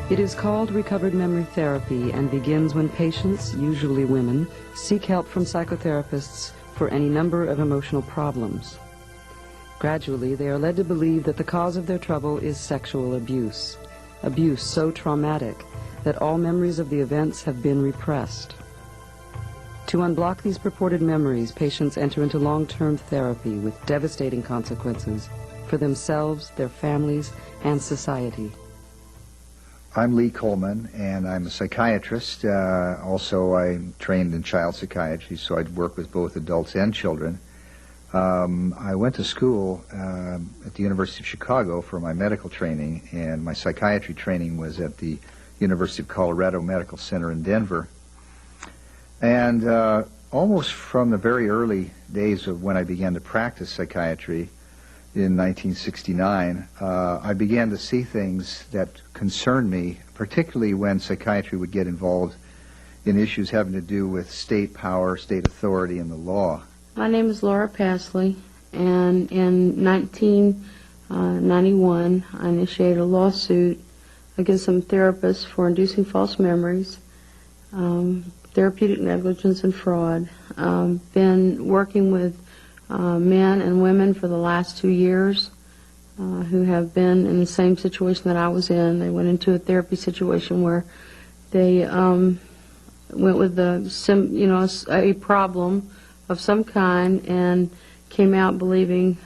It is called recovered memory therapy and begins when patients, usually women, seek help from psychotherapists for any number of emotional problems. Gradually, they are led to believe that the cause of their trouble is sexual abuse, abuse so traumatic that all memories of the events have been repressed. To unblock these purported memories, patients enter into long-term therapy with devastating consequences for themselves, their families, and society. I'm Lee Coleman, and I'm a psychiatrist. Also, I'm trained in child psychiatry, so I work with both adults and children. I went to school at the University of Chicago for my medical training, and my psychiatry training was at the University of Colorado Medical Center in Denver. And almost from the very early days of when I began to practice psychiatry in 1969, I began to see things that concerned me, particularly when psychiatry would get involved in issues having to do with state power, state authority, and the law. My name is Laura Pasley, and in 1991 I initiated a lawsuit against some therapists for inducing false memories, therapeutic negligence, and fraud. Been working with men and women for the last 2 years who have been in the same situation that I was in. They went into a therapy situation where they went with a problem of some kind and came out believing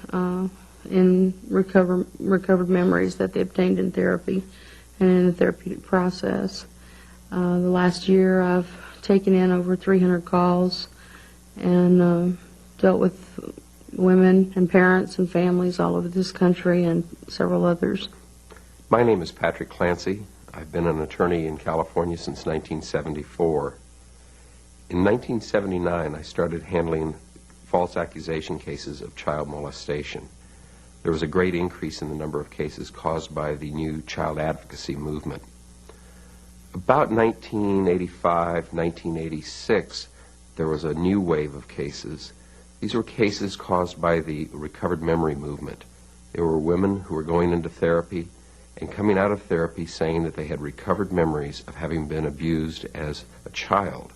in recovered memories that they obtained in therapy and in the therapeutic process. The last year I've taken in over 300 calls and dealt with women and parents and families all over this country and several others. My name is Patrick Clancy. I've been an attorney in California since 1974. In 1979, I started handling false accusation cases of child molestation. There was a great increase in the number of cases caused by the new child advocacy movement. About 1985, 1986, there was a new wave of cases. These were cases caused by the recovered memory movement. There were women who were going into therapy and coming out of therapy saying that they had recovered memories of having been abused as a child.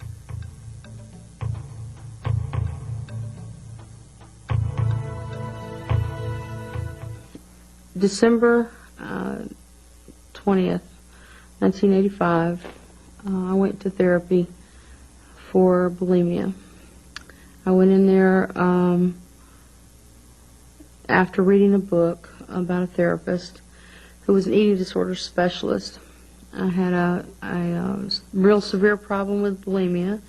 December 20th, 1985, I went to therapy for bulimia. I went in there after reading a book about a therapist who was an eating disorder specialist. I had a real severe problem with bulimia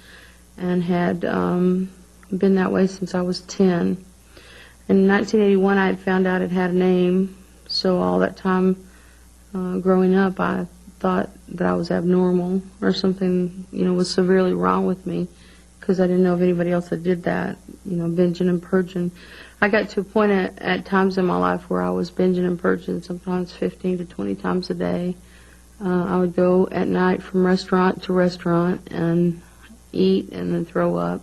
and had been that way since I was 10. In 1981, I had found out it had a name. So all that time growing up, I thought that I was abnormal or something, was severely wrong with me because I didn't know of anybody else that did that, binging and purging. I got to a point at times in my life where I was binging and purging, sometimes 15 to 20 times a day. I would go at night from restaurant to restaurant and eat and then throw up.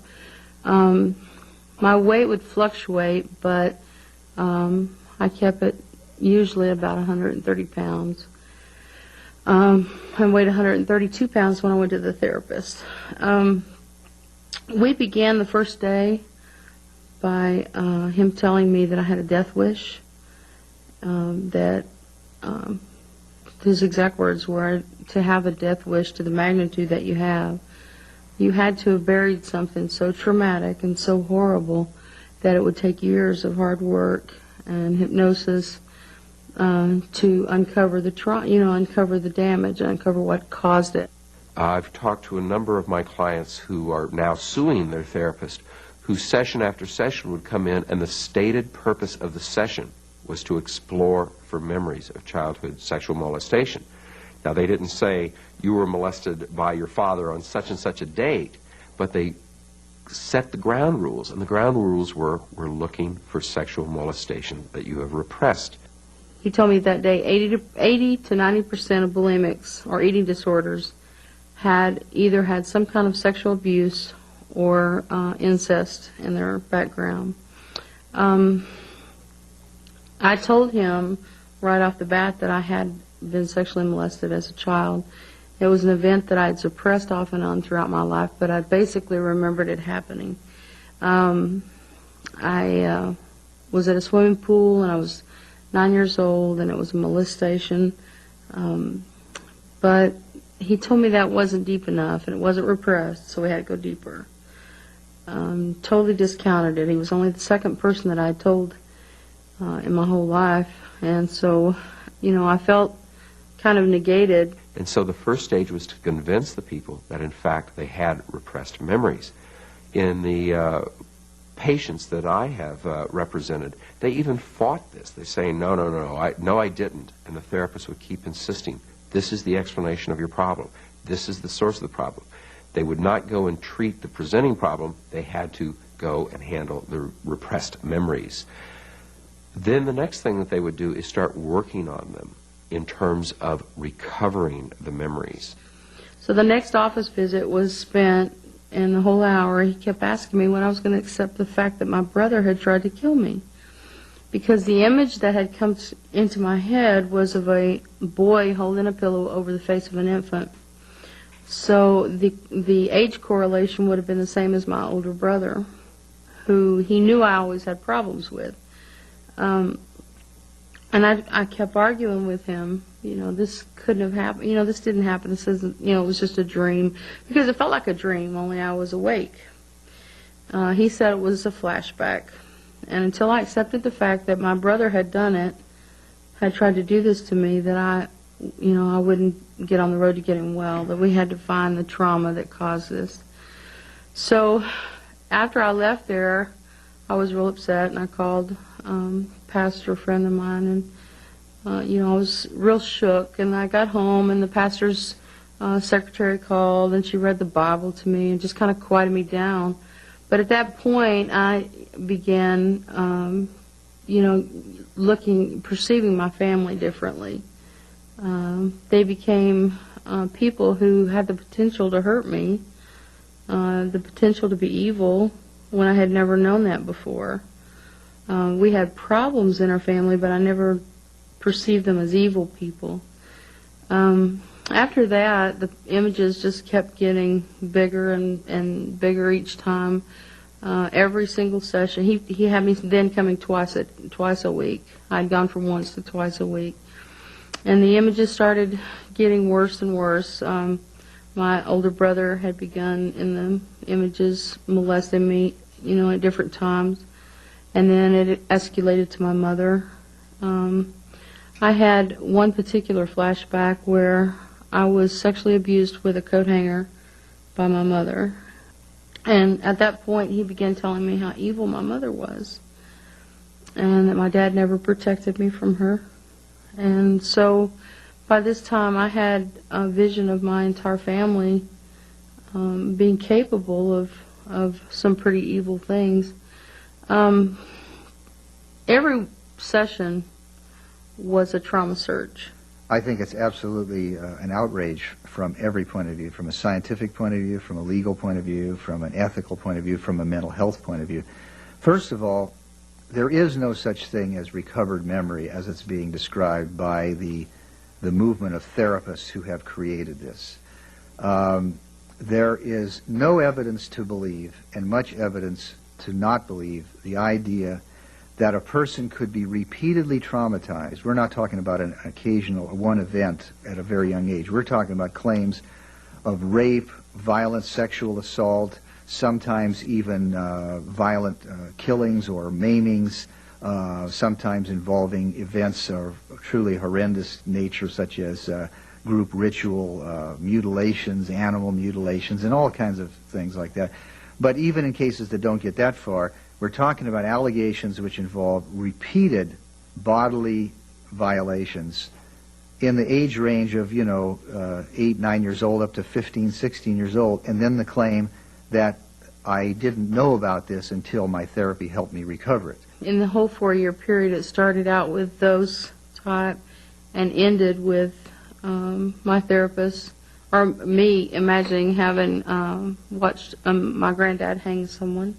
My weight would fluctuate, but I kept it usually about 130 pounds. I weighed 132 pounds when I went to the therapist. We began the first day by him telling me that I had a death wish, that his exact words were, to have a death wish to the magnitude that you have, you had to have buried something so traumatic and so horrible that it would take years of hard work and hypnosis to uncover the uncover the damage, uncover what caused it. I've talked to a number of my clients who are now suing their therapist, who session after session would come in, and the stated purpose of the session was to explore for memories of childhood sexual molestation. Now, they didn't say you were molested by your father on such and such a date, but they set the ground rules, and the ground rules were, we're looking for sexual molestation that you have repressed. He told me that day 80 to 90% of bulimics or eating disorders had either had some kind of sexual abuse or incest in their background. I told him right off the bat that I had been sexually molested as a child. It was an event that I had suppressed off and on throughout my life, but I basically remembered it happening. I was at a swimming pool, and I was 9 years old, and it was a molestation. But he told me that wasn't deep enough, and it wasn't repressed, so we had to go deeper. Totally discounted it. He was only the second person that I had told in my whole life, and so, I felt kind of negated. And so the first stage was to convince the people that, in fact, they had repressed memories. In the patients that I have represented, they even fought this. They say, no, I didn't. And the therapist would keep insisting, this is the explanation of your problem. This is the source of the problem. They would not go and treat the presenting problem. They had to go and handle the repressed memories. Then the next thing that they would do is start working on them in terms of recovering the memories. So the next office visit was spent, and the whole hour he kept asking me when I was going to accept the fact that my brother had tried to kill me. Because the image that had come into my head was of a boy holding a pillow over the face of an infant. So the age correlation would have been the same as my older brother, who he knew I always had problems with. And I kept arguing with him, this couldn't have happened, this didn't happen, this isn't, it was just a dream, because it felt like a dream, only I was awake. He said it was a flashback, and until I accepted the fact that my brother had done it, had tried to do this to me, that I wouldn't get on the road to getting well, that we had to find the trauma that caused this. So after I left there, I was real upset, and I called pastor friend of mine, and I was real shook. And I got home, and the pastor's secretary called, and she read the Bible to me and just kind of quieted me down. But at that point, I began, perceiving my family differently. They became people who had the potential to hurt me, the potential to be evil, when I had never known that before. We had problems in our family, but I never perceived them as evil people. After that, the images just kept getting bigger and bigger each time. Every single session, he had me then coming twice a week. I'd gone from once to twice a week. And the images started getting worse and worse. My older brother had begun in the images molesting me, at different times. And then it escalated to my mother. I had one particular flashback where I was sexually abused with a coat hanger by my mother. And at that point, he began telling me how evil my mother was, and that my dad never protected me from her. And so by this time, I had a vision of my entire family being capable of some pretty evil things. Every session was a trauma search. I think it's absolutely an outrage from every point of view, from a scientific point of view, from a legal point of view, from an ethical point of view, from a mental health point of view. First of all, there is no such thing as recovered memory as it's being described by the movement of therapists who have created this. There is no evidence to believe, and much evidence to not believe, the idea that a person could be repeatedly traumatized. We're not talking about an occasional, one event at a very young age. We're talking about claims of rape, violent sexual assault, sometimes even violent killings or maimings, sometimes involving events of truly horrendous nature, such as group ritual mutilations, animal mutilations, and all kinds of things like that. But even in cases that don't get that far, we're talking about allegations which involve repeated bodily violations in the age range of, 8, 9 years old up to 15, 16 years old, and then the claim that I didn't know about this until my therapy helped me recover it. In the whole 4-year period, it started out with those type and ended with my therapist, or me imagining having watched my granddad hang someone.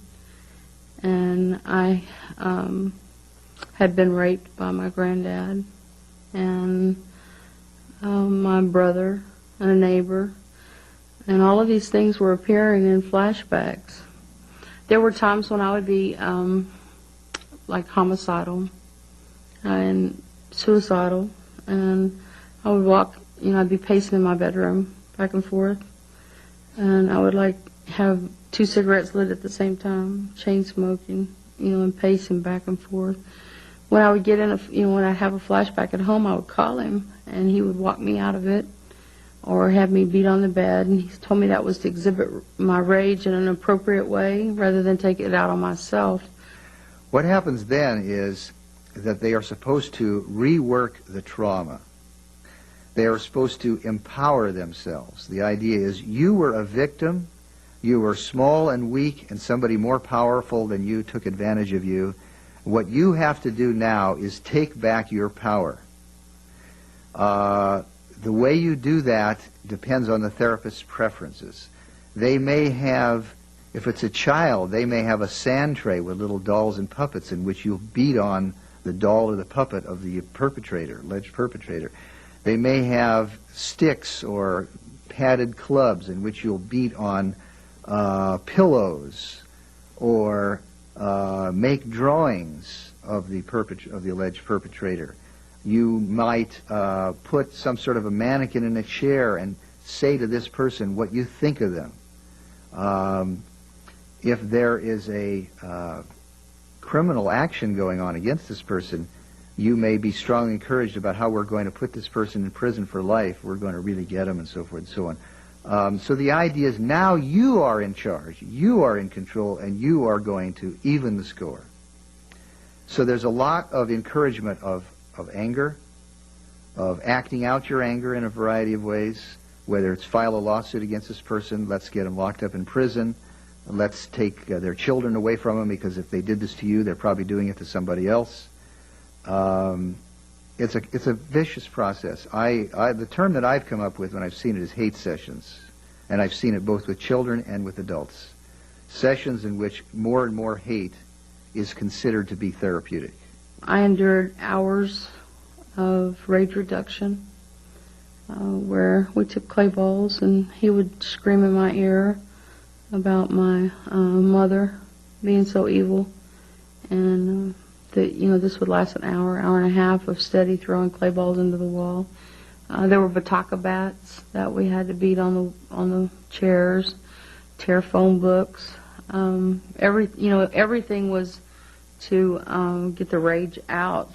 And I had been raped by my granddad, and my brother, and a neighbor, and all of these things were appearing in flashbacks. There were times when I would be like homicidal and suicidal, and I would walk, I'd be pacing in my bedroom back and forth, and I would like have 2 cigarettes lit at the same time, chain smoking, and pacing back and forth. When I would get in when I'd have a flashback at home, I would call him, and he would walk me out of it, or have me beat on the bed, and he told me that was to exhibit my rage in an appropriate way, rather than take it out on myself. What happens then is that they are supposed to rework the trauma. They are supposed to empower themselves. The idea is you were a victim, you were small and weak, and somebody more powerful than you took advantage of you. What you have to do now is take back your power. The way you do that depends on the therapist's preferences. They may have, if it's a child, they may have a sand tray with little dolls and puppets in which you'll beat on the doll or the puppet of the perpetrator, alleged perpetrator. They may have sticks or padded clubs in which you'll beat on pillows, or make drawings of the alleged perpetrator. You might put some sort of a mannequin in a chair and say to this person what you think of them. If there is a criminal action going on against this person, you may be strongly encouraged about how we're going to put this person in prison for life. We're going to really get him, and so forth and so on. So the idea is now you are in charge, you are in control, and you are going to even the score. So there's a lot of encouragement of anger, of acting out your anger in a variety of ways, whether it's file a lawsuit against this person, let's get them locked up in prison, let's take their children away from them, because if they did this to you, they're probably doing it to somebody else. It's a vicious process. The term that I've come up with when I've seen it is hate sessions, and I've seen it both with children and with adults. Sessions in which more and more hate is considered to be therapeutic. I endured hours of rage reduction, where we took clay balls and he would scream in my ear about my mother being so evil, and this would last an hour, hour and a half of steady throwing clay balls into the wall. There were bataka bats that we had to beat on the chairs, tear phone books. Everything was to get the rage out.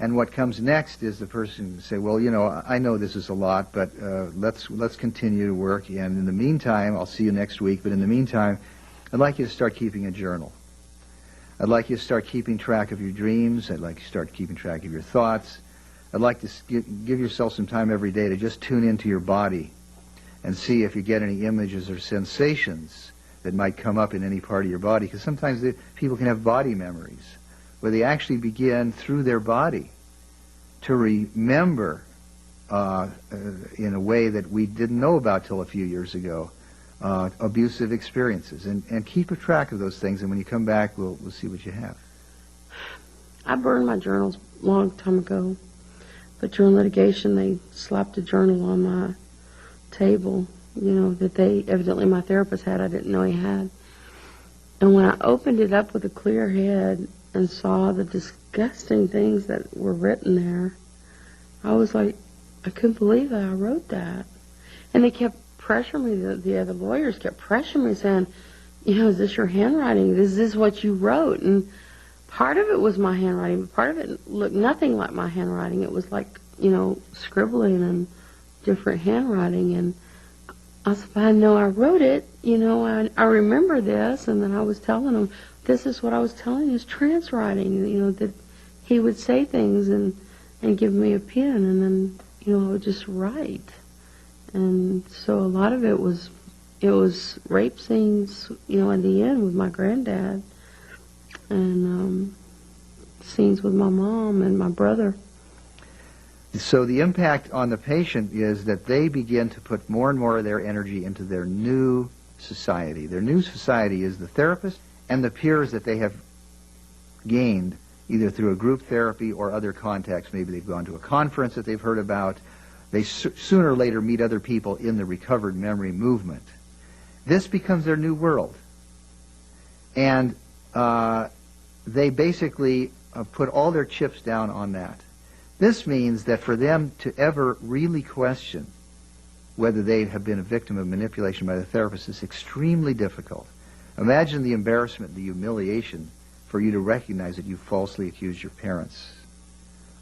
And what comes next is the person say, well, I know this is a lot, but let's continue to work. And in the meantime, I'll see you next week. But in the meantime, I'd like you to start keeping a journal. I'd like you to start keeping track of your dreams. I'd like you to start keeping track of your thoughts. I'd like to give yourself some time every day to just tune into your body and see if you get any images or sensations that might come up in any part of your body. Because sometimes people can have body memories where they actually begin through their body to remember in a way that we didn't know about till a few years ago, abusive experiences. And keep a track of those things, and when you come back, we'll see what you have. I burned my journals a long time ago, but during litigation, they slapped a journal on my table, that they, evidently my therapist had, I didn't know he had. And when I opened it up with a clear head and saw the disgusting things that were written there, I was like, I couldn't believe that I wrote that. And they kept pressuring me, the other lawyers kept pressuring me, saying, is this your handwriting? Is this what you wrote? And part of it was my handwriting, but part of it looked nothing like my handwriting. It was like, scribbling and different handwriting. And I said, I know I wrote it, I remember this. And then I was telling them, this is what I was telling you is trance writing, that he would say things and give me a pen, and then, I would just write. And so a lot of it was rape scenes, at the end with my granddad, and scenes with my mom and my brother. So the impact on the patient is that they begin to put more and more of their energy into their new society. Their new society is the therapist and the peers that they have gained either through a group therapy or other contacts. Maybe they've gone to a conference that they've heard about, They sooner or later meet other people in the recovered memory movement. This becomes their new world. And they basically put all their chips down on that. This means that for them to ever really question whether they have been a victim of manipulation by the therapist is extremely difficult. Imagine the embarrassment, the humiliation for you to recognize that you falsely accused your parents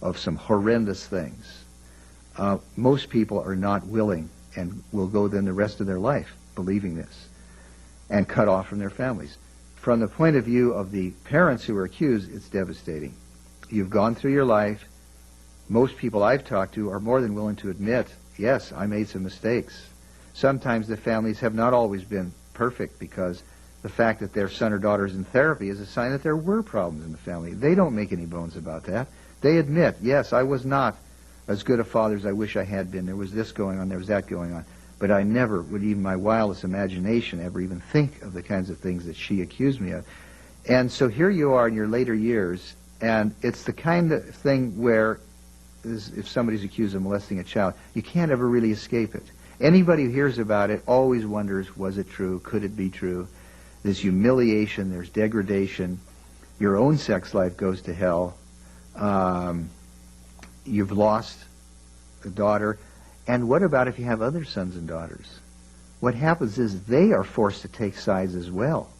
of some horrendous things. Most people are not willing and will go then the rest of their life believing this and cut off from their families. From the point of view of the parents who are accused, it's devastating. You've gone through your life. Most people I've talked to are more than willing to admit, yes, I made some mistakes. Sometimes the families have not always been perfect because the fact that their son or daughter is in therapy is a sign that there were problems in the family. They don't make any bones about that. They admit, yes, I was not as good a father as I wish I had been. There was this going on, there was that going on. But I never would, even my wildest imagination, ever even think of the kinds of things that she accused me of. And so here you are in your later years, and it's the kind of thing where if somebody's accused of molesting a child, you can't ever really escape it. Anybody who hears about it always wonders, was it true? Could it be true? There's humiliation, there's degradation. Your own sex life goes to hell. You've lost a daughter. And what about if you have other sons and daughters? What happens is they are forced to take sides as well,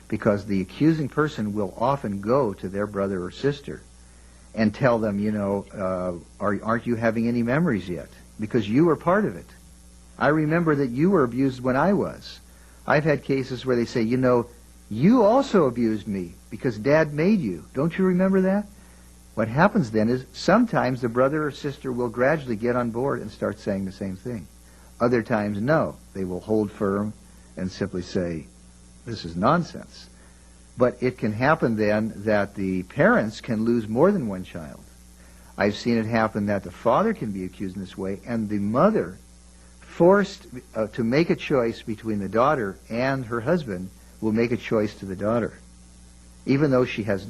because the accusing person will often go to their brother or sister and tell them, you know, aren't you having any memories yet? Because you were part of it. I remember that you were abused when I was. I've had cases where they say, you know, you also abused me because Dad made you. Don't you remember that? What happens then is sometimes the brother or sister will gradually get on board and start saying the same thing. Other times, no. They will hold firm and simply say, this is nonsense. But it can happen then that the parents can lose more than one child. I've seen it happen that the father can be accused in this way, and the mother, forced to make a choice between the daughter and her husband, will make a choice to the daughter, even though she has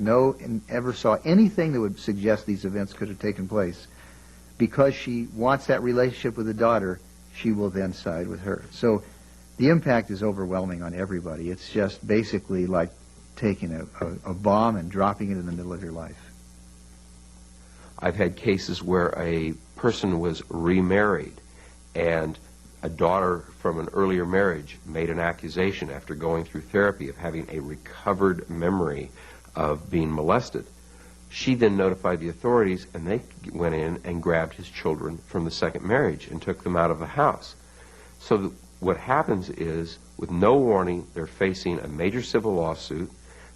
ever saw anything that would suggest these events could have taken place. Because she wants that relationship with the daughter, she will then side with her. So the impact is overwhelming on everybody. It's just basically like taking a bomb and dropping it in the middle of your life. I've had cases where a person was remarried and a daughter from an earlier marriage made an accusation after going through therapy of having a recovered memory of being molested. She then notified the authorities, and they went in and grabbed his children from the second marriage and took them out of the house. So what happens is, with no warning, they're facing a major civil lawsuit.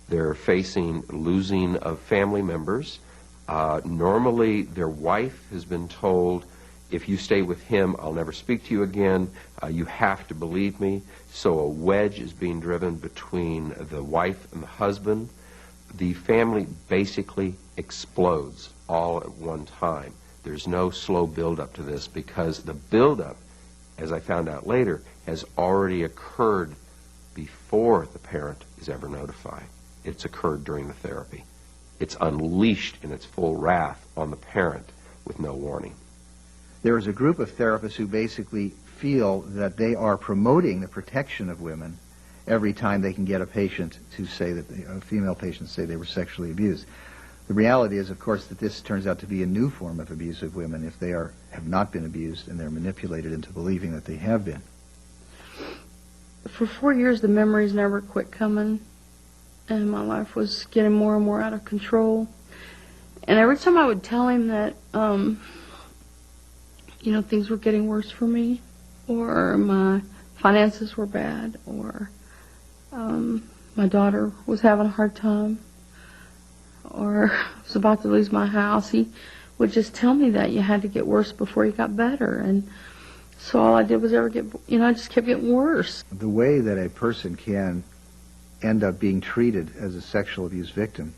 They're facing losing of family members. Normally, their wife has been told, if you stay with him, I'll never speak to you again. You have to believe me. So a wedge is being driven between the wife and the husband. The family basically explodes all at one time. There's no slow build-up to this, because the build-up, as I found out later, has already occurred before the parent is ever notified. It's occurred during the therapy. It's unleashed in its full wrath on the parent with no warning. There is a group of therapists who basically feel that they are promoting the protection of women every time they can get a patient to say that a female patient say they were sexually abused. The reality is, of course, that this turns out to be a new form of abuse of women if they have not been abused and they're manipulated into believing that they have been. For 4 years, the memories never quit coming, and my life was getting more and more out of control. And every time I would tell him that, you know, things were getting worse for me, or my finances were bad, or my daughter was having a hard time, or I was about to lose my house, he would just tell me that you had to get worse before you got better. And so all I did was I just kept getting worse. The way that a person can end up being treated as a sexual abuse victim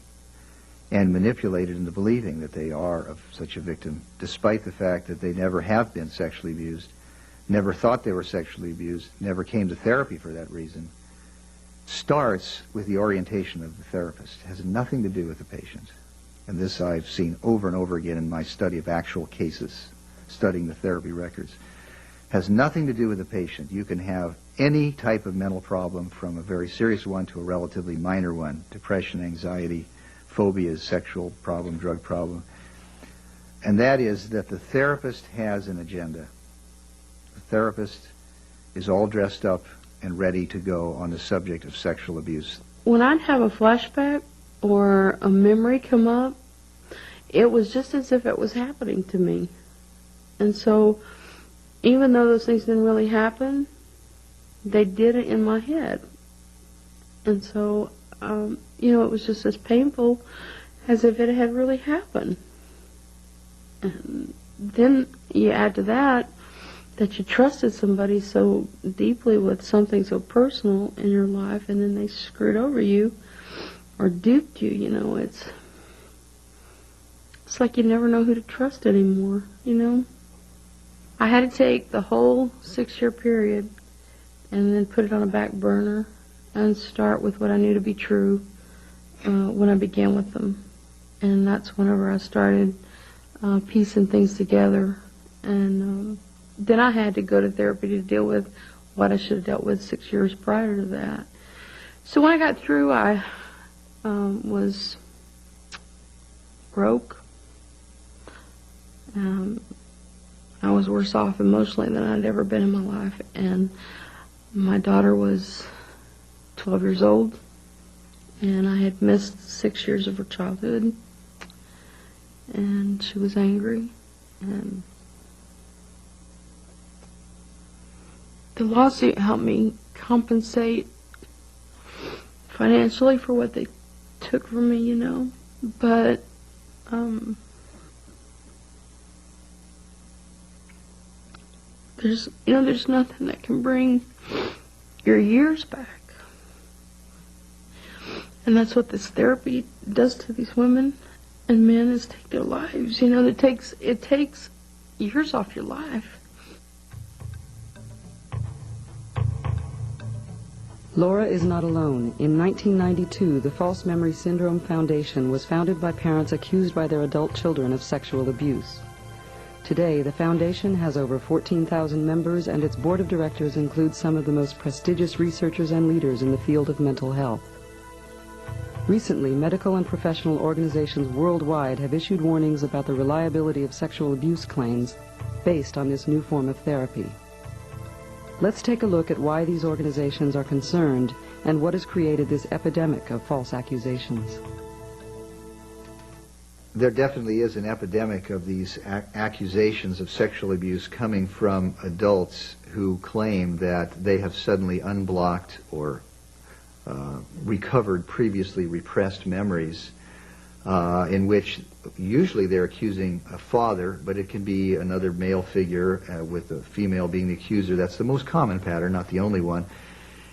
and manipulated into believing that they are of such a victim, despite the fact that they never have been sexually abused, never thought they were sexually abused, never came to therapy for that reason, starts with the orientation of the therapist. It has nothing to do with the patient. And this I've seen over and over again in my study of actual cases studying the therapy records. Has nothing to do with the patient. You can have any type of mental problem, from a very serious one to a relatively minor one: depression, anxiety, phobias, sexual problem, drug problem. And that is that the therapist has an agenda. The therapist is all dressed up and ready to go on the subject of sexual abuse. When I'd have a flashback or a memory come up, it was just as if it was happening to me. And so, even though those things didn't really happen, they did it in my head. And so, it was just as painful as if it had really happened. And then you add to that you trusted somebody so deeply with something so personal in your life, and then they screwed over you or duped you, it's like you never know who to trust anymore, I had to take the whole 6-year period and then put it on a back burner and start with what I knew to be true when I began with them. And that's whenever I started piecing things together. And then I had to go to therapy to deal with what I should have dealt with 6 years prior to that. So when I got through, I was broke. I was worse off emotionally than I'd ever been in my life. And my daughter was 12 years old, and I had missed 6 years of her childhood. And she was angry, and the lawsuit helped me compensate financially for what they took from me, but there's nothing that can bring your years back. And that's what this therapy does to these women and men, is take their lives. It takes years off your life. Laura is not alone. In 1992, the False Memory Syndrome Foundation was founded by parents accused by their adult children of sexual abuse. Today, the foundation has over 14,000 members, and its board of directors includes some of the most prestigious researchers and leaders in the field of mental health. Recently, medical and professional organizations worldwide have issued warnings about the reliability of sexual abuse claims based on this new form of therapy. Let's take a look at why these organizations are concerned and what has created this epidemic of false accusations. There definitely is an epidemic of these accusations of sexual abuse coming from adults who claim that they have suddenly unblocked or recovered previously repressed memories, in which usually they're accusing a father, but it can be another male figure with a female being the accuser. That's the most common pattern, not the only one.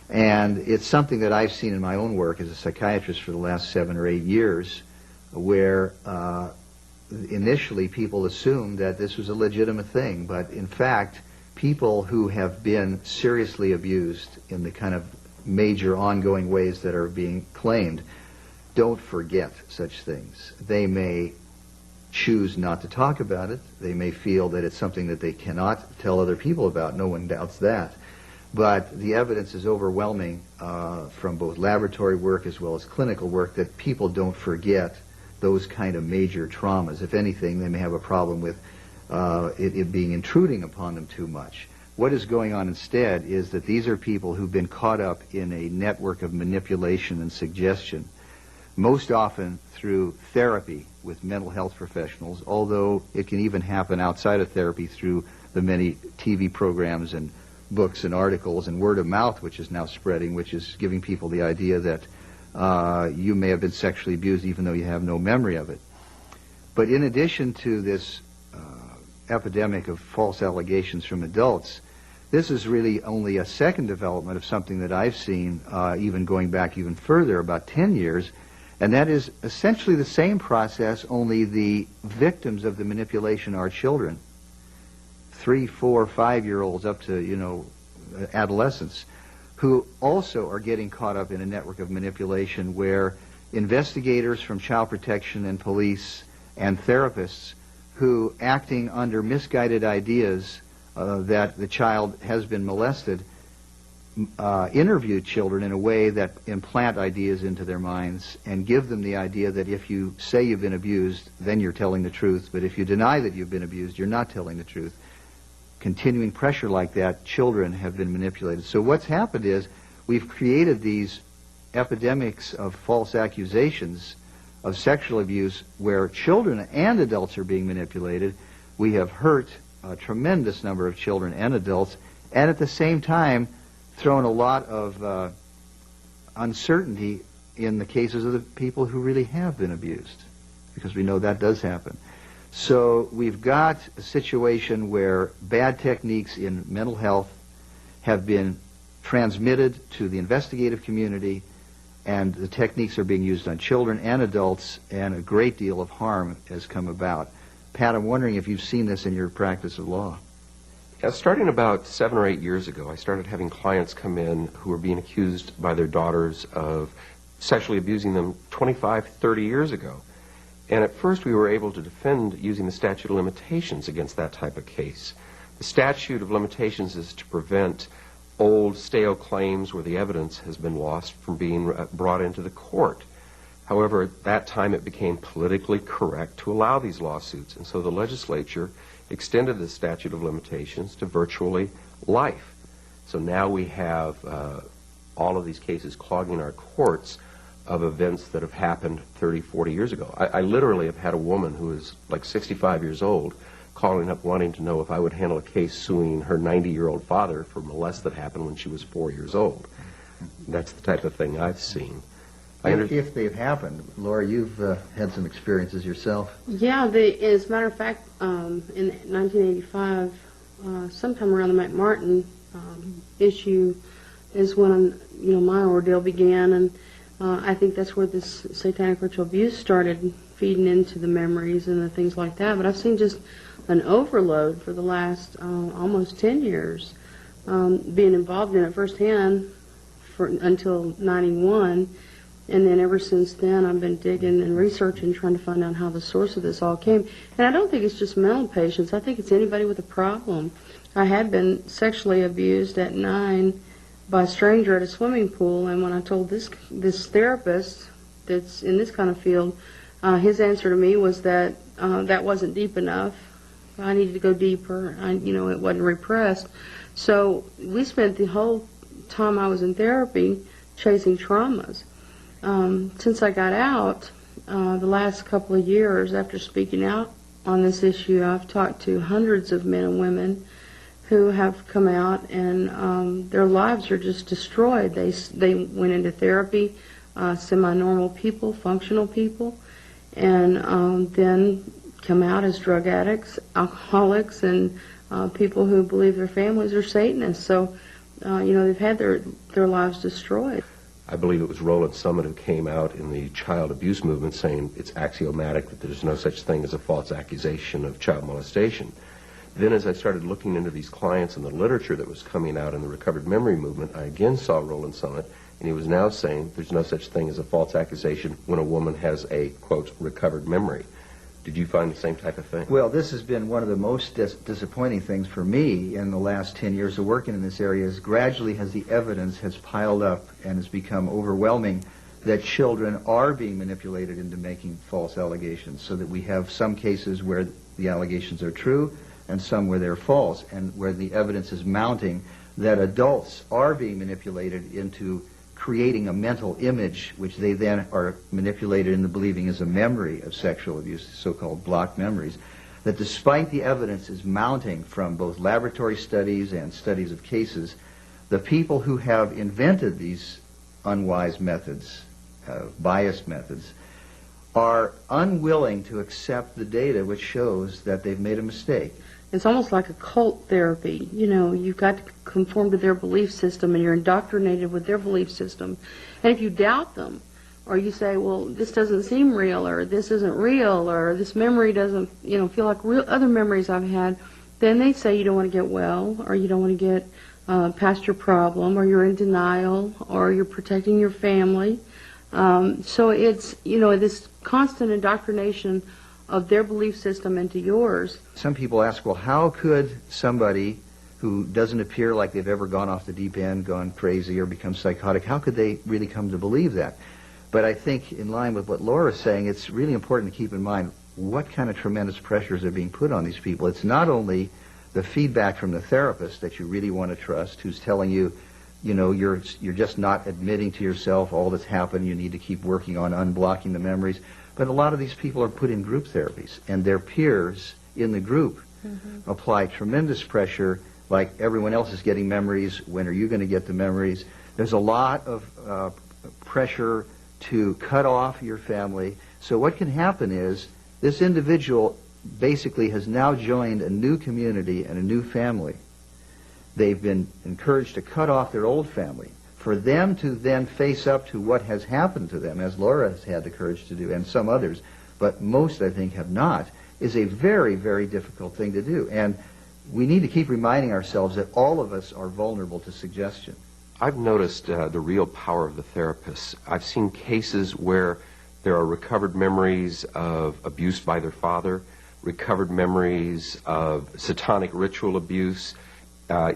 And it's something that I've seen in my own work as a psychiatrist for the last 7 or 8 years, where initially people assumed that this was a legitimate thing, but in fact people who have been seriously abused in the kind of major ongoing ways that are being claimed don't forget such things. They may choose not to talk about it. They may feel that it's something that they cannot tell other people about. No one doubts that. But the evidence is overwhelming from both laboratory work as well as clinical work that people don't forget those kind of major traumas. If anything, they may have a problem with it being intruding upon them too much. What is going on instead is that these are people who've been caught up in a network of manipulation and suggestion, most often through therapy with mental health professionals, although it can even happen outside of therapy through the many TV programs and books and articles and word of mouth, which is now spreading, which is giving people the idea that you may have been sexually abused even though you have no memory of it. But in addition to this epidemic of false allegations from adults, this is really only a second development of something that I've seen even going back even further, about 10 years, and that is essentially the same process, only the victims of the manipulation are children, 3, 4, 5-year-olds up to, adolescents, who also are getting caught up in a network of manipulation where investigators from child protection and police and therapists who, acting under misguided ideas that the child has been molested, interview children in a way that implant ideas into their minds and give them the idea that if you say you've been abused, then you're telling the truth, but if you deny that you've been abused, you're not telling the truth. Continuing pressure like that, children have been manipulated. So what's happened is we've created these epidemics of false accusations of sexual abuse where children and adults are being manipulated. We have hurt a tremendous number of children and adults, and at the same time thrown a lot of uncertainty in the cases of the people who really have been abused, because we know that does happen. So we've got a situation where bad techniques in mental health have been transmitted to the investigative community, and the techniques are being used on children and adults, and a great deal of harm has come about. Pat, I'm wondering if you've seen this in your practice of law. Yeah, starting about 7 or 8 years ago, I started having clients come in who were being accused by their daughters of sexually abusing them 25, 30 years ago. And at first we were able to defend using the statute of limitations against that type of case. The statute of limitations is to prevent old, stale claims where the evidence has been lost from being brought into the court. However, at that time it became politically correct to allow these lawsuits, and so the legislature extended the statute of limitations to virtually life. So now we have all of these cases clogging our courts of events that have happened 30, 40 years ago. I literally have had a woman who is like 65 years old calling up wanting to know if I would handle a case suing her 90-year-old father for molest that happened when she was 4 years old. That's the type of thing I've seen. If they've happened, Laura, you've had some experiences yourself. Yeah, as a matter of fact, in 1985, sometime around the McMartin issue is when my ordeal began, and I think that's where this satanic ritual abuse started feeding into the memories and the things like that. But I've seen just an overload for the last almost 10 years, being involved in it firsthand until 91. And then ever since then, I've been digging and researching, trying to find out how the source of this all came. And I don't think it's just mental patients. I think it's anybody with a problem. I had been sexually abused at 9 by a stranger at a swimming pool, and when I told this therapist that's in this kind of field, his answer to me was that that wasn't deep enough. I needed to go deeper. It wasn't repressed. So we spent the whole time I was in therapy chasing traumas. Since I got out, the last couple of years after speaking out on this issue, I've talked to hundreds of men and women who have come out, and their lives are just destroyed. They went into therapy, semi-normal people, functional people, and then come out as drug addicts, alcoholics, and people who believe their families are Satanists. So, they've had their lives destroyed. I believe it was Roland Summit who came out in the child abuse movement saying it's axiomatic that there's no such thing as a false accusation of child molestation. Then as I started looking into these clients and the literature that was coming out in the recovered memory movement, I again saw Roland Summit, and he was now saying there's no such thing as a false accusation when a woman has a, quote, recovered memory. Did you find the same type of thing? Well, this has been one of the most disappointing things for me in the last 10 years of working in this area, is gradually as the evidence has piled up and has become overwhelming that children are being manipulated into making false allegations, so that we have some cases where the allegations are true and some where they're false, and where the evidence is mounting that adults are being manipulated into creating a mental image, which they then are manipulated into believing is a memory of sexual abuse, so-called blocked memories, that despite the evidence is mounting from both laboratory studies and studies of cases, the people who have invented these unwise methods, biased methods, are unwilling to accept the data which shows that they've made a mistake. It's almost like a cult therapy. You've got to conform to their belief system, and you're indoctrinated with their belief system. And if you doubt them, or you say, well, this doesn't seem real, or this isn't real, or this memory doesn't, feel like real other memories I've had, then they say you don't want to get well, or you don't want to get past your problem, or you're in denial, or you're protecting your family. So it's, this constant indoctrination of their belief system into yours. Some people ask, well, how could somebody who doesn't appear like they've ever gone off the deep end, gone crazy, or become psychotic, how could they really come to believe that? But I think in line with what Laura's saying, it's really important to keep in mind what kind of tremendous pressures are being put on these people. It's not only the feedback from the therapist that you really want to trust, who's telling you, you know, you're just not admitting to yourself all that's happened, you need to keep working on unblocking the memories. But a lot of these people are put in group therapies, and their peers in the group apply tremendous pressure, like everyone else is getting memories, when are you going to get the memories? There's a lot of pressure to cut off your family. So what can happen is this individual basically has now joined a new community and a new family. They've been encouraged to cut off their old family. For them to then face up to what has happened to them, as Laura has had the courage to do, and some others, but most, I think, have not, is a very, very difficult thing to do. And we need to keep reminding ourselves that all of us are vulnerable to suggestion. I've noticed the real power of the therapists. I've seen cases where there are recovered memories of abuse by their father, recovered memories of satanic ritual abuse,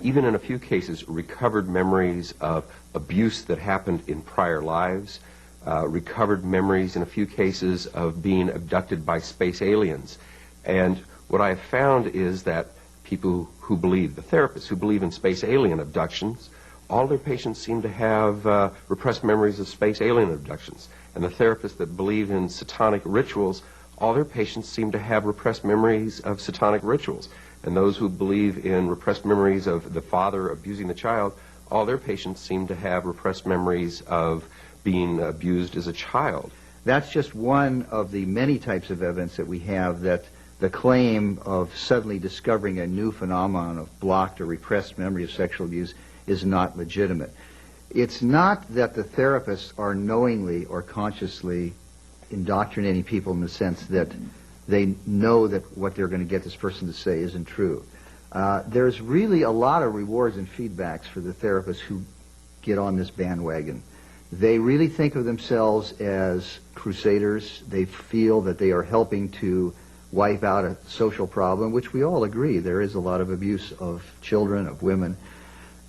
even in a few cases, recovered memories of abuse that happened in prior lives, recovered memories in a few cases of being abducted by space aliens. And what I have found is that people who believe, the therapists who believe in space alien abductions, all their patients seem to have repressed memories of space alien abductions. And the therapists that believe in satanic rituals, all their patients seem to have repressed memories of satanic rituals. And those who believe in repressed memories of the father abusing the child, all their patients seem to have repressed memories of being abused as a child. That's just one of the many types of evidence that we have that the claim of suddenly discovering a new phenomenon of blocked or repressed memory of sexual abuse is not legitimate. It's not that the therapists are knowingly or consciously indoctrinating people in the sense that they know that what they're going to get this person to say isn't true. There's really a lot of rewards and feedbacks for the therapists who get on this bandwagon. They really think of themselves as crusaders. They feel that they are helping to wipe out a social problem, which we all agree. There is a lot of abuse of children, of women.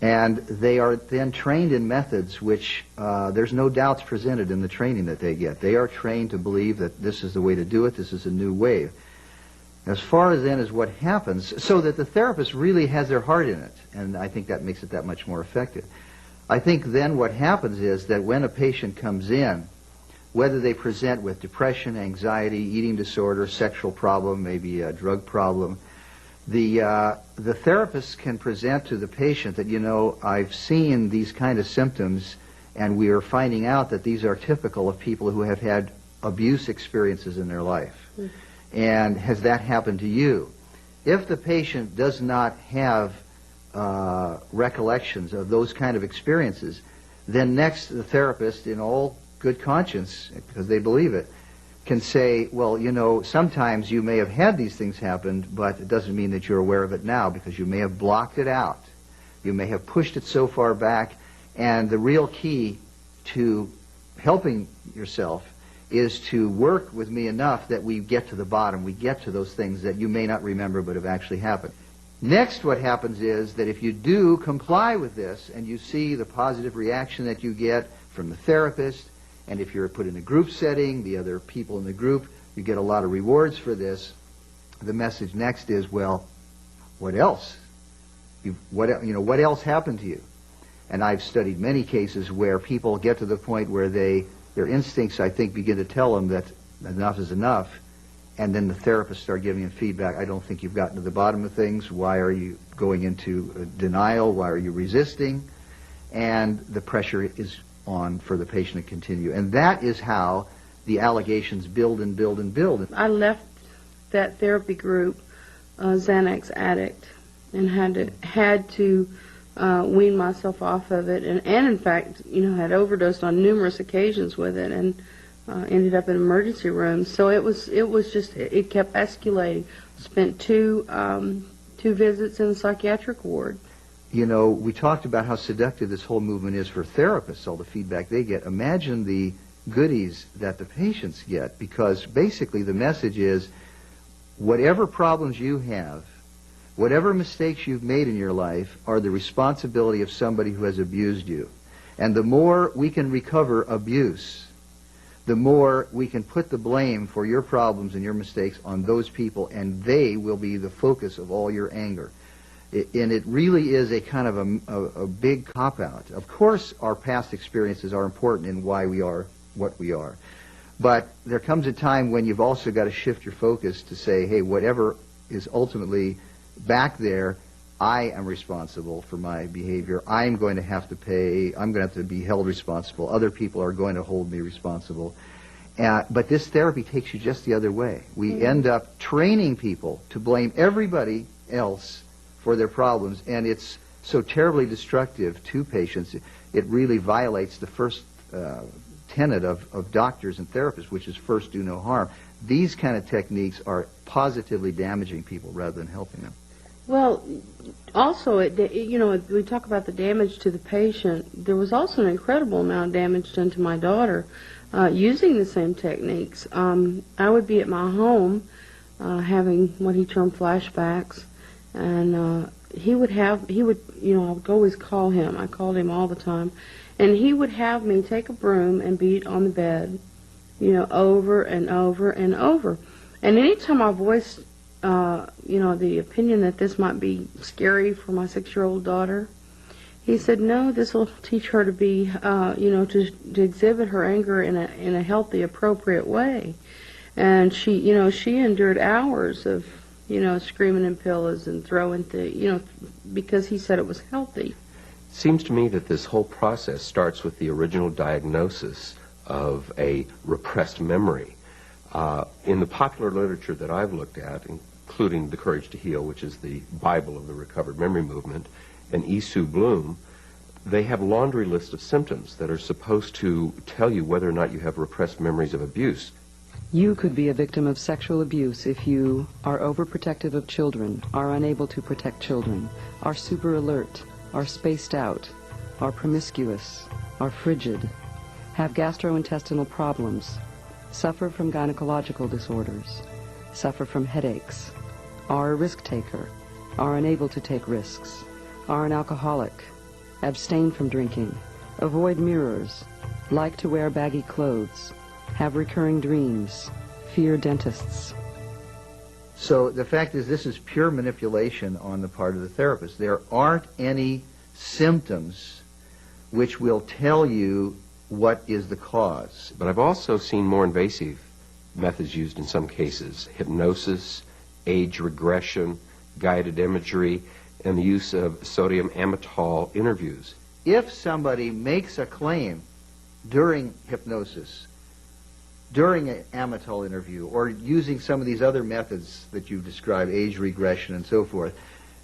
And they are then trained in methods which there's no doubts presented in the training that they get. They are trained to believe that this is the way to do it, this is a new wave. As far as then as what happens, so that the therapist really has their heart in it, and I think that makes it that much more effective. I think then what happens is that when a patient comes in, whether they present with depression, anxiety, eating disorder, sexual problem, maybe a drug problem, the therapist can present to the patient that, you know, I've seen these kind of symptoms, and we are finding out that these are typical of people who have had abuse experiences in their life. And has that happened to you? If the patient does not have recollections of those kind of experiences, then next the therapist, in all good conscience, because they believe it, can say, well, you know, sometimes you may have had these things happen, but it doesn't mean that you're aware of it now, because you may have blocked it out. You may have pushed it so far back, and the real key to helping yourself is to work with me enough that we get to the bottom, we get to those things that you may not remember but have actually happened. Next, what happens is that if you do comply with this, and you see the positive reaction that you get from the therapist, and if you're put in a group setting, the other people in the group, you get a lot of rewards for this. The message next is, well, what else? What else happened to you? And I've studied many cases where people get to the point where their instincts, I think, begin to tell them that enough is enough, and then the therapists start giving them feedback. I don't think you've gotten to the bottom of things. Why are you going into denial? Why are you resisting? And the pressure is on for the patient to continue. And that is how the allegations build and build and build. I left that therapy group, Xanax addict, and had to wean myself off of it, and in fact, had overdosed on numerous occasions with it, and ended up in emergency rooms. So it kept escalating. Spent two visits in the psychiatric ward. We talked about how seductive this whole movement is for therapists, all the feedback they get. Imagine the goodies that the patients get, because basically the message is whatever problems you have, whatever mistakes you've made in your life are the responsibility of somebody who has abused you. And the more we can recover abuse, the more we can put the blame for your problems and your mistakes on those people, and they will be the focus of all your anger. And it really is a kind of a big cop-out. Of course, our past experiences are important in why we are what we are. But there comes a time when you've also got to shift your focus to say, hey, whatever is ultimately back there, I am responsible for my behavior. I'm going to have to pay. I'm going to have to be held responsible. Other people are going to hold me responsible. But this therapy takes you just the other way. We end up training people to blame everybody else for their problems, and it's so terribly destructive to patients. It really violates the first tenet of doctors and therapists, which is first do no harm. These kind of techniques are positively damaging people rather than helping them. Well, also, we talk about the damage to the patient. There was also an incredible amount of damage done to my daughter using the same techniques. I would be at my home having what he termed flashbacks, and I would always call him. I called him all the time. And he would have me take a broom and beat on the bed, over and over and over. And anytime I voiced, the opinion that this might be scary for my 6-year-old daughter, he said, no, this will teach her to be, to exhibit her anger in a healthy, appropriate way. And she endured hours of, screaming in pillows and throwing things, because he said it was healthy. Seems to me that this whole process starts with the original diagnosis of a repressed memory. In the popular literature that I've looked at, including The Courage to Heal, which is the Bible of the recovered memory movement, and E. Sue Bloom, they have a laundry list of symptoms that are supposed to tell you whether or not you have repressed memories of abuse. You could be a victim of sexual abuse if you are overprotective of children, are unable to protect children, are super alert, are spaced out, are promiscuous, are frigid, have gastrointestinal problems, suffer from gynecological disorders, suffer from headaches, are a risk taker, are unable to take risks, are an alcoholic, abstain from drinking, avoid mirrors, like to wear baggy clothes, have recurring dreams, fear dentists. So the fact is, this is pure manipulation on the part of the therapist. There aren't any symptoms which will tell you what is the cause. But I've also seen more invasive methods used in some cases: hypnosis, age regression, guided imagery, and the use of sodium amytal interviews. If somebody makes a claim during hypnosis, during an amytal interview, or using some of these other methods that you've described, age regression and so forth,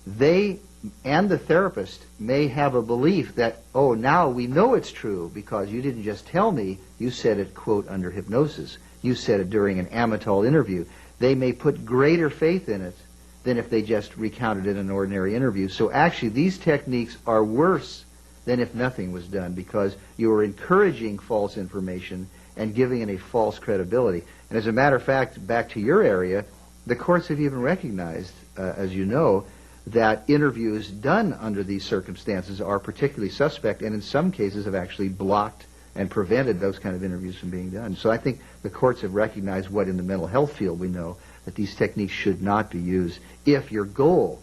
they and the therapist may have a belief that, oh, now we know it's true because you didn't just tell me, you said it, quote, under hypnosis. You said it during an amytal interview. They may put greater faith in it than if they just recounted it in an ordinary interview. So actually, these techniques are worse than if nothing was done, because you are encouraging false information and giving it a false credibility. And as a matter of fact, back to your area, the courts have even recognized, as you know, that interviews done under these circumstances are particularly suspect, and in some cases have actually blocked and prevented those kind of interviews from being done. So I think the courts have recognized what in the mental health field we know, that these techniques should not be used if your goal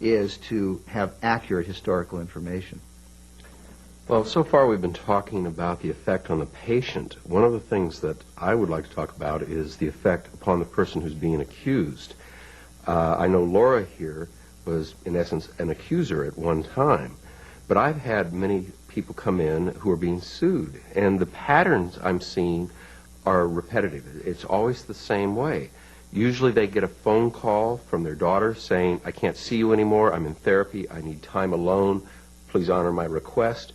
is to have accurate historical information. Well, so far we've been talking about the effect on the patient. One of the things that I would like to talk about is the effect upon the person who's being accused. I know Laura here was, in essence, an accuser at one time, but I've had many people come in who are being sued, and the patterns I'm seeing are repetitive. It's always the same way. Usually they get a phone call from their daughter saying, I can't see you anymore, I'm in therapy, I need time alone, please honor my request,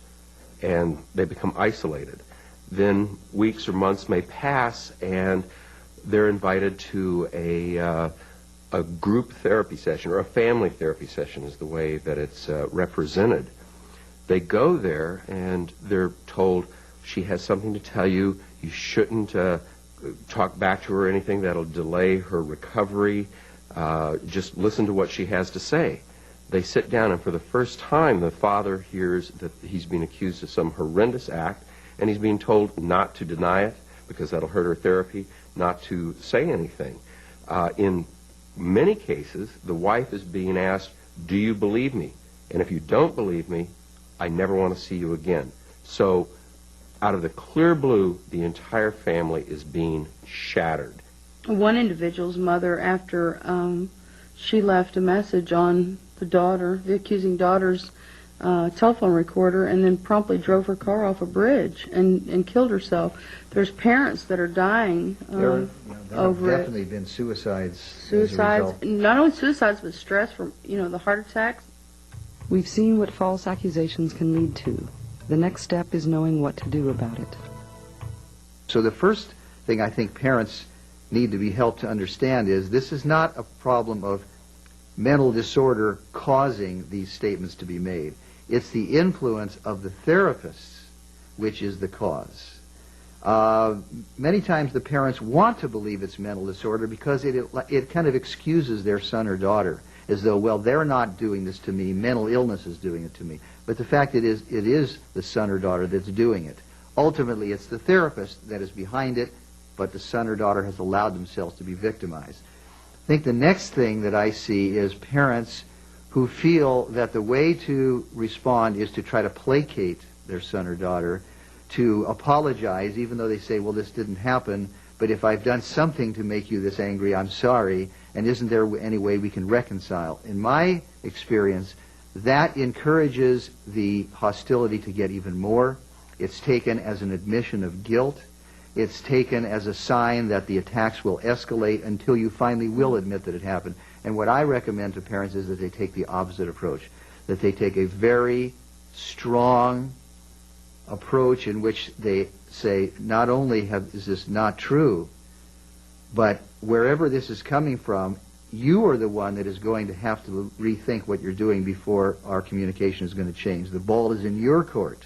and they become isolated. Then weeks or months may pass, and they're invited to a group therapy session, or a family therapy session is the way that it's represented. They go there, and they're told, she has something to tell you, you shouldn't talk back to her or anything, that'll delay her recovery. Just listen to what she has to say. They sit down, and for the first time, the father hears that he's being accused of some horrendous act, and he's being told not to deny it because that'll hurt her therapy, not to say anything. In many cases, the wife is being asked, do you believe me? And if you don't believe me, I never want to see you again. So out of the clear blue, the entire family is being shattered. One individual's mother, after she left a message on the accusing daughter's telephone recorder, and then promptly drove her car off a bridge and killed herself. There's parents that are dying There have over definitely been suicides. As a suicides, result. not only suicides, but stress from, the heart attacks. We've seen what false accusations can lead to. The next step is knowing what to do about it. So the first thing I think parents need to be helped to understand is this is not a problem of mental disorder causing these statements to be made. It's the influence of the therapists which is the cause. Many times the parents want to believe it's mental disorder because it kind of excuses their son or daughter as though, well, they're not doing this to me, mental illness is doing it to me. But the fact it is the son or daughter that's doing it. Ultimately, it's the therapist that is behind it, but the son or daughter has allowed themselves to be victimized. I think the next thing that I see is parents who feel that the way to respond is to try to placate their son or daughter, to apologize, even though they say, well, this didn't happen, but if I've done something to make you this angry, I'm sorry, and isn't there any way we can reconcile? In my experience, that encourages the hostility to get even more. It's taken as an admission of guilt. It's taken as a sign that the attacks will escalate until you finally will admit that it happened. And what I recommend to parents is that they take the opposite approach, that they take a very strong approach in which they say, not only is this not true, but wherever this is coming from, you are the one that is going to have to rethink what you're doing before our communication is going to change. The ball is in your court.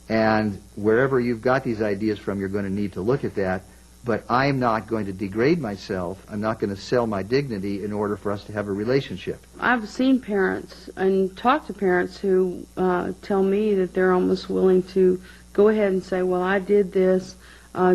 And wherever you've got these ideas from, you're going to need to look at that. But I'm not going to degrade myself. I'm not going to sell my dignity in order for us to have a relationship. I've seen parents and talked to parents who tell me that they're almost willing to go ahead and say, well, I did this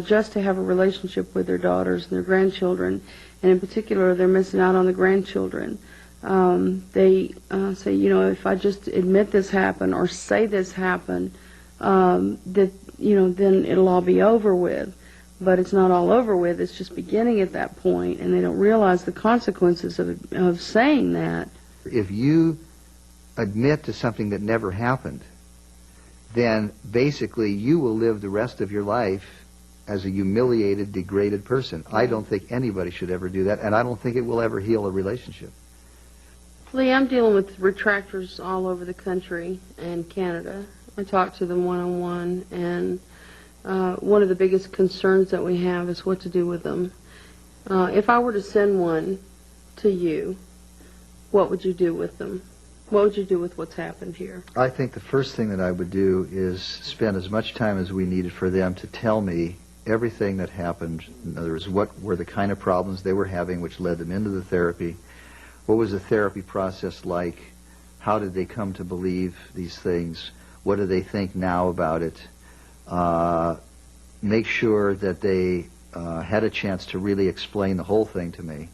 just to have a relationship with their daughters and their grandchildren. And in particular, they're missing out on the grandchildren. They say, if I just admit this happened or say this happened, that, then it'll all be over with. But it's not all over with. It's just beginning at that point, and they don't realize the consequences of saying that. If you admit to something that never happened, then basically you will live the rest of your life as a humiliated, degraded person. I don't think anybody should ever do that, and I don't think it will ever heal a relationship. Lee, I'm dealing with retractors all over the country and Canada. I talk to them one-on-one, and one of the biggest concerns that we have is what to do with them. If I were to send one to you, what would you do with them? What would you do with what's happened here? I think the first thing that I would do is spend as much time as we needed for them to tell me everything that happened. In other words, what were the kind of problems they were having which led them into the therapy? What was the therapy process like? How did they come to believe these things? What do they think now about it? Make sure that they had a chance to really explain the whole thing to me.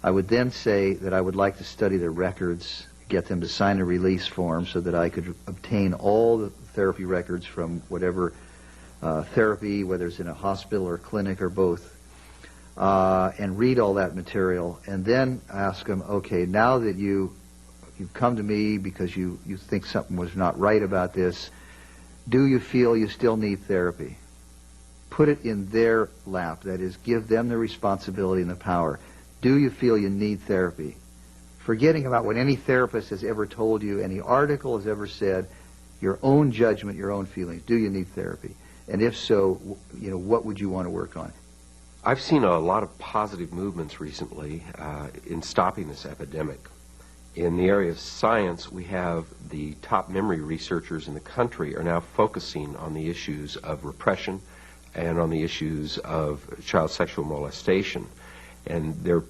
I would then say that I would like to study their records, get them to sign a release form so that I could obtain all the therapy records from whatever therapy, whether it's in a hospital or clinic or both, and read all that material, and then ask them, okay, now that you've come to me because you think something was not right about this, do you feel you still need therapy? Put it in their lap, that is, give them the responsibility and the power. Do you feel you need therapy? Forgetting about what any therapist has ever told you, any article has ever said, your own judgment, your own feelings. Do you need therapy? And if so, what would you want to work on? I've seen a lot of positive movements recently in stopping this epidemic. In the area of science, we have the top memory researchers in the country are now focusing on the issues of repression and on the issues of child sexual molestation. And they're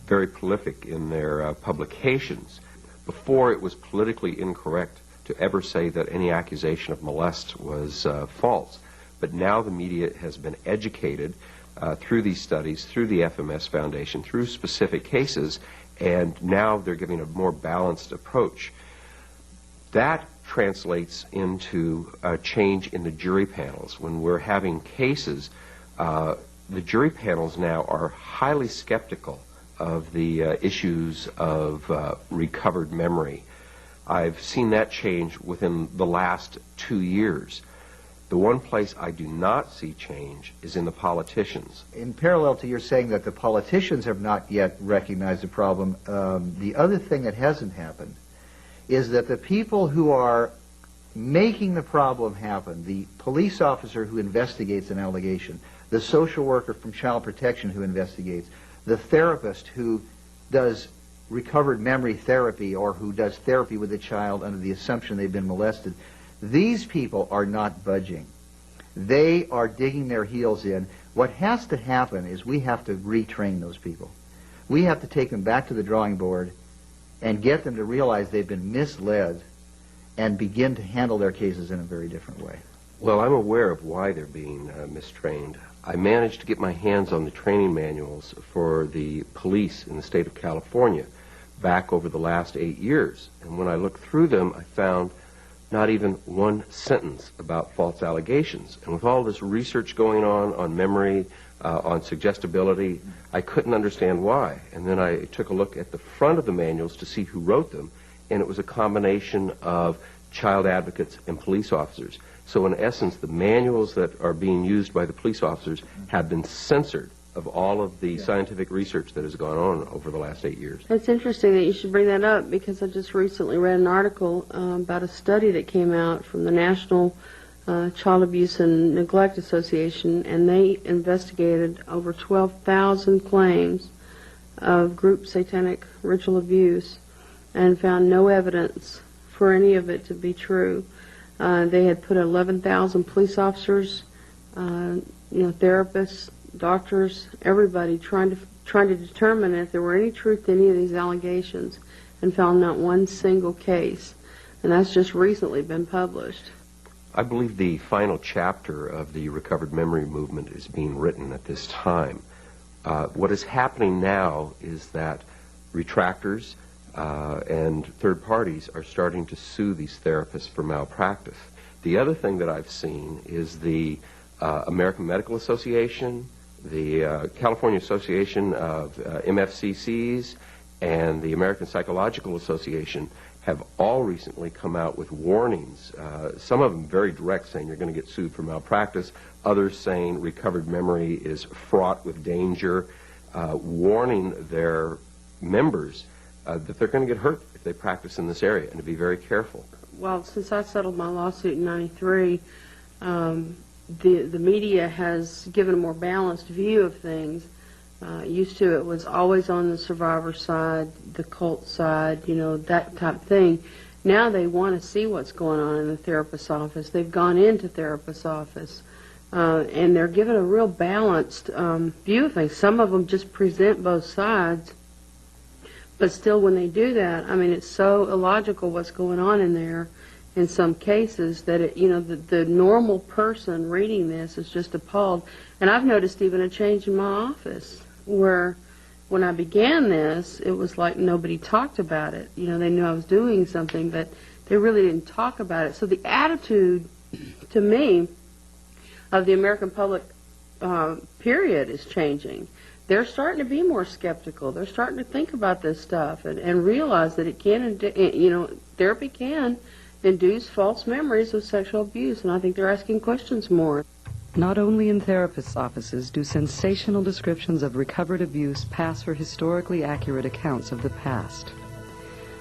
very prolific in their publications. Before, it was politically incorrect to ever say that any accusation of molest was false. But now the media has been educated through these studies, through the FMS Foundation, through specific cases, and now they're giving a more balanced approach. That translates into a change in the jury panels. When we're having cases, the jury panels now are highly skeptical of the issues of recovered memory. I've seen that change within the last 2 years. The one place I do not see change is in the politicians. In parallel to your saying that the politicians have not yet recognized the problem, the other thing that hasn't happened is that the people who are making the problem happen, the police officer who investigates an allegation, the social worker from Child Protection who investigates, the therapist who does recovered memory therapy or who does therapy with a child under the assumption they've been molested, these people are not budging. They are digging their heels in. What has to happen is we have to retrain those people. We have to take them back to the drawing board and get them to realize they've been misled and begin to handle their cases in a very different way. Well, I'm aware of why they're being mistrained. I managed to get my hands on the training manuals for the police in the state of California back over the last 8 years. And when I looked through them, I found not even one sentence about false allegations. And with all this research going on memory, on suggestibility, I couldn't understand why. And then I took a look at the front of the manuals to see who wrote them, and it was a combination of child advocates and police officers. So in essence, the manuals that are being used by the police officers have been censored of all of the scientific research that has gone on over the last 8 years. It's interesting that you should bring that up, because I just recently read an article about a study that came out from the National Child Abuse and Neglect Association, and they investigated over 12,000 claims of group satanic ritual abuse and found no evidence for any of it to be true. They had put 11,000 police officers, therapists, doctors, everybody trying to determine if there were any truth to any of these allegations, and found not one single case. And that's just recently been published. I believe the final chapter of the recovered memory movement is being written at this time. What is happening now is that retractors and third parties are starting to sue these therapists for malpractice. The other thing that I've seen is the American Medical Association, the California Association of MFCCs, and the American Psychological Association have all recently come out with warnings, some of them very direct, saying you're going to get sued for malpractice, others saying recovered memory is fraught with danger, warning their members that they're going to get hurt if they practice in this area, and to be very careful. Well, since I settled my lawsuit in '93, the media has given a more balanced view of things. Used to, it was always on the survivor side, the cult side, that type of thing. Now they want to see what's going on in the therapist's office. They've gone into therapist's office, and they're given a real balanced view of things. Some of them just present both sides, but still when they do that, I mean, it's so illogical what's going on in there in some cases that, the normal person reading this is just appalled. And I've noticed even a change in my office, where when I began this, it was like nobody talked about it. They knew I was doing something, but they really didn't talk about it. So the attitude, to me, of the American public, period, is changing. They're starting to be more skeptical. They're starting to think about this stuff and realize that it can, therapy can induce false memories of sexual abuse, and I think they're asking questions more. Not only in therapists' offices do sensational descriptions of recovered abuse pass for historically accurate accounts of the past.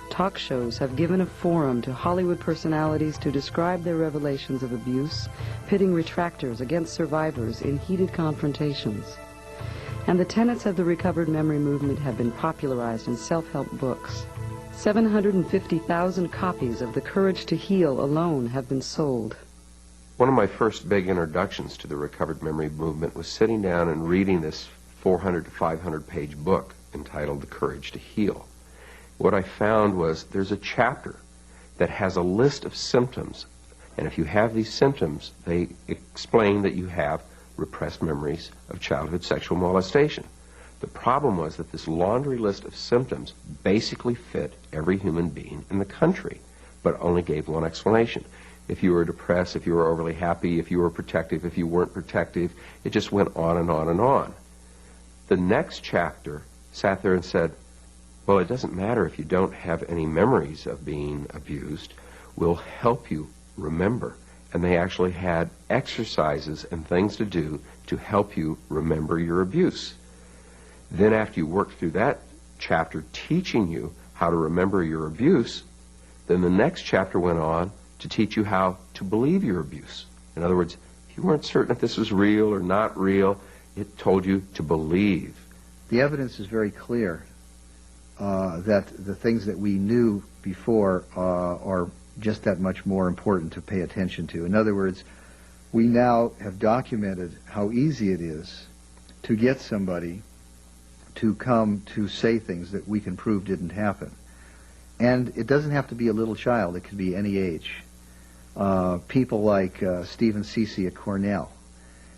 Talk shows have given a forum to Hollywood personalities to describe their revelations of abuse, pitting retractors against survivors in heated confrontations. And the tenets of the recovered memory movement have been popularized in self-help books. 750,000 copies of The Courage to Heal alone have been sold. One of my first big introductions to the recovered memory movement was sitting down and reading this 400 to 500 page book entitled The Courage to Heal. What I found was there's a chapter that has a list of symptoms, and if you have these symptoms, they explain that you have repressed memories of childhood sexual molestation. The problem was that this laundry list of symptoms basically fit every human being in the country, but only gave one explanation. If you were depressed, if you were overly happy, if you were protective, if you weren't protective, it just went on and on and on. The next chapter sat there and said, well, it doesn't matter if you don't have any memories of being abused. We'll help you remember. And they actually had exercises and things to do to help you remember your abuse. Then after you worked through that chapter teaching you how to remember your abuse, then the next chapter went on to teach you how to believe your abuse. In other words, if you weren't certain if this was real or not real, it told you to believe. The evidence is very clear that the things that we knew before are just that much more important to pay attention to. In other words, we now have documented how easy it is to get somebody to come to say things that we can prove didn't happen. And it doesn't have to be a little child. It could be any age. People like Stephen Ceci at Cornell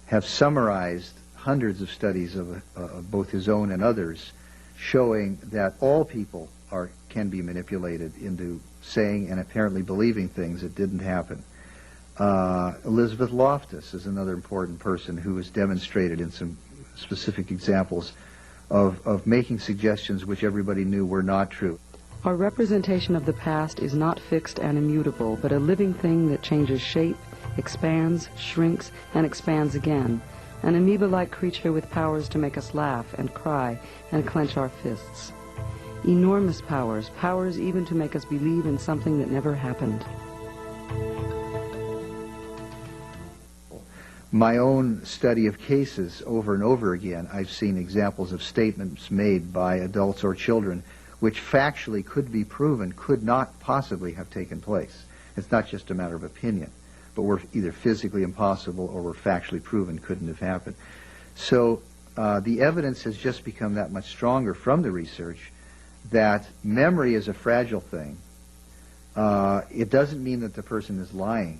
have summarized hundreds of studies of both his own and others showing that all people can be manipulated into saying and apparently believing things that didn't happen. Elizabeth Loftus is another important person who has demonstrated in some specific examples of making suggestions which everybody knew were not true. Our representation of the past is not fixed and immutable, but a living thing that changes shape, expands, shrinks, and expands again. An amoeba-like creature with powers to make us laugh and cry and clench our fists. Enormous powers, powers even to make us believe in something that never happened. My own study of cases over and over again, I've seen examples of statements made by adults or children which factually could be proven could not possibly have taken place. It's not just a matter of opinion, but were either physically impossible or were factually proven couldn't have happened. So the evidence has just become that much stronger from the research that memory is a fragile thing. It doesn't mean that the person is lying.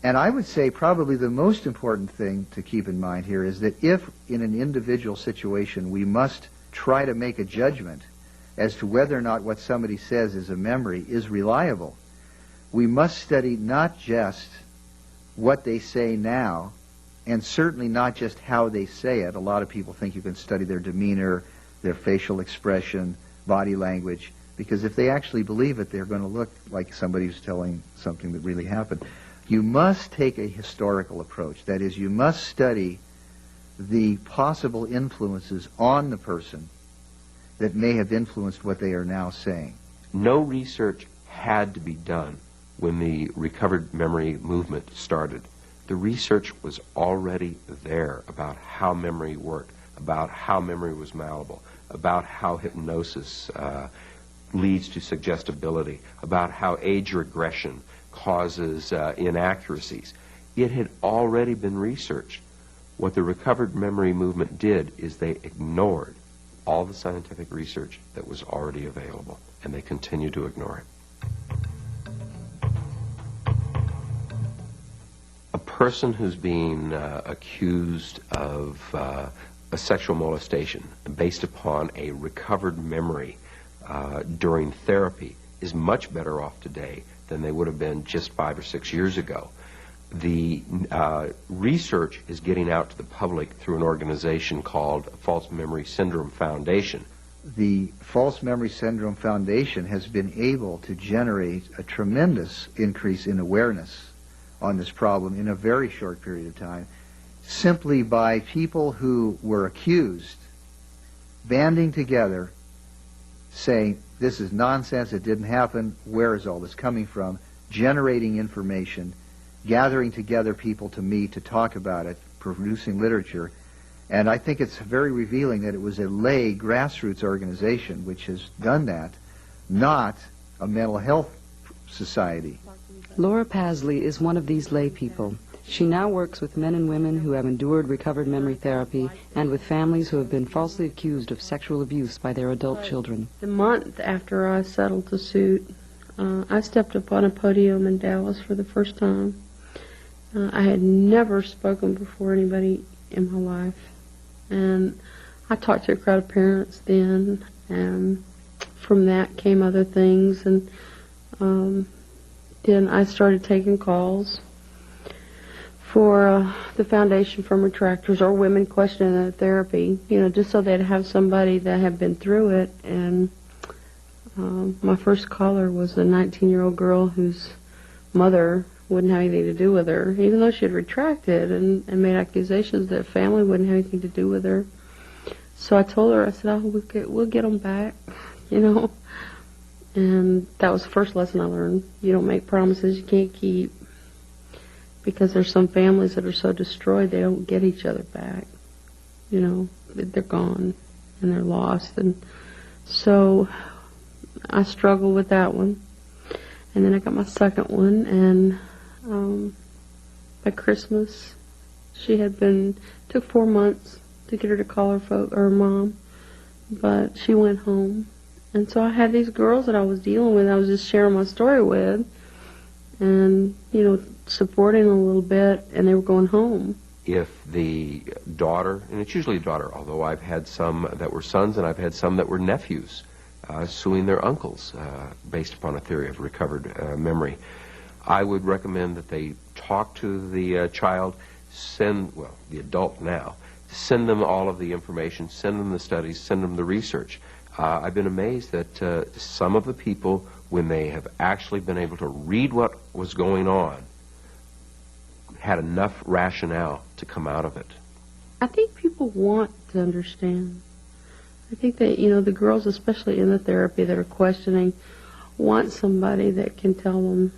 And I would say probably the most important thing to keep in mind here is that if in an individual situation we must try to make a judgment as to whether or not what somebody says is a memory is reliable, we must study not just what they say now, and certainly not just how they say it. A lot of people think you can study their demeanor, their facial expression, body language, because if they actually believe it, they're going to look like somebody who's telling something that really happened. You must take a historical approach. That is, you must study the possible influences on the person that may have influenced what they are now saying. No research had to be done when the recovered memory movement started. The research was already there about how memory worked, about how memory was malleable, about how hypnosis leads to suggestibility, about how age regression causes inaccuracies. It had already been researched. What the recovered memory movement did is they ignored all the scientific research that was already available, and they continue to ignore it. A person who's being accused of a sexual molestation based upon a recovered memory during therapy is much better off today than they would have been just 5 or 6 years ago. The research is getting out to the public through an organization called False Memory Syndrome Foundation. The False Memory Syndrome Foundation has been able to generate a tremendous increase in awareness on this problem in a very short period of time, simply by people who were accused banding together, saying, this is nonsense, it didn't happen, where is all this coming from, generating information, gathering together people to meet, to talk about it, producing literature. And I think it's very revealing that it was a lay grassroots organization which has done that, not a mental health society. Laura Pasley is one of these lay people. She now works with men and women who have endured recovered memory therapy and with families who have been falsely accused of sexual abuse by their adult children. The month after I settled the suit, I stepped up on a podium in Dallas for the first time. I had never spoken before anybody in my life, and I talked to a crowd of parents then, and from that came other things, and then I started taking calls for the Foundation from Retractors or Women Questioning Their Therapy, just so they'd have somebody that had been through it. And my first caller was a 19-year-old girl whose mother wouldn't have anything to do with her, even though she had retracted and made accusations that family wouldn't have anything to do with her. So I told her, I said, we'll get them back, And that was the first lesson I learned. You don't make promises you can't keep, because there's some families that are so destroyed they don't get each other back. They're gone and they're lost. And so I struggled with that one. And then I got my second one, and by Christmas took 4 months to get her to call her mom, but she went home. And so I had these girls that I was dealing with, I was just sharing my story with, and, supporting a little bit, and they were going home. If the daughter, and it's usually a daughter, although I've had some that were sons and I've had some that were nephews, suing their uncles based upon a theory of recovered memory, I would recommend that they talk to the child, the adult now, send them all of the information, send them the studies, send them the research. I've been amazed that some of the people, when they have actually been able to read what was going on, had enough rationale to come out of it. I think people want to understand. I think that, the girls, especially in the therapy that are questioning, want somebody that can tell them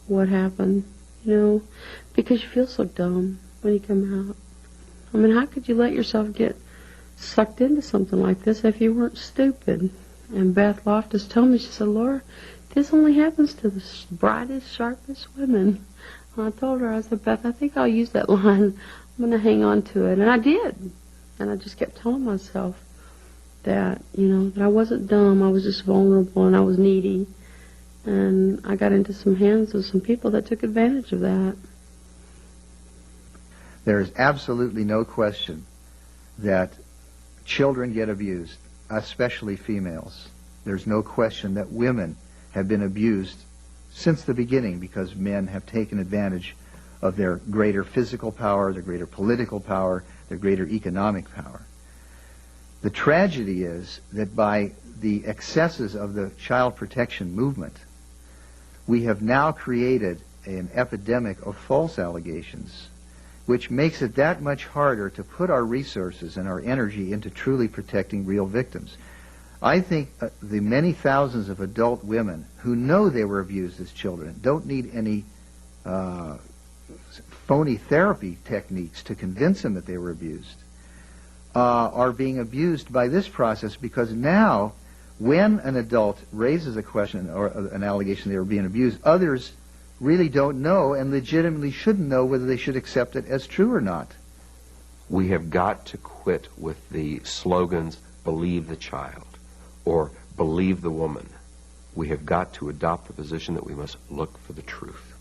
what happened, because you feel so dumb when you come out. I mean, how could you let yourself get sucked into something like this if you weren't stupid? And Beth Loftus told me, she said, Laura, this only happens to the brightest, sharpest women. And I told her, I said, Beth, I think I'll use that line. I'm going to hang on to it. And I did. And I just kept telling myself that, that I wasn't dumb, I was just vulnerable and I was needy. And I got into some hands of some people that took advantage of that. There is absolutely no question that children get abused, especially females. There's no question that women have been abused since the beginning because men have taken advantage of their greater physical power, their greater political power, their greater economic power. The tragedy is that by the excesses of the child protection movement, we have now created an epidemic of false allegations, which makes it that much harder to put our resources and our energy into truly protecting real victims. I think the many thousands of adult women who know they were abused as children don't need any phony therapy techniques to convince them that they were abused, are being abused by this process, because now when an adult raises a question or an allegation they were being abused, others really don't know and legitimately shouldn't know whether they should accept it as true or not. We have got to quit with the slogans, believe the child, or believe the woman. We have got to adopt the position that we must look for the truth.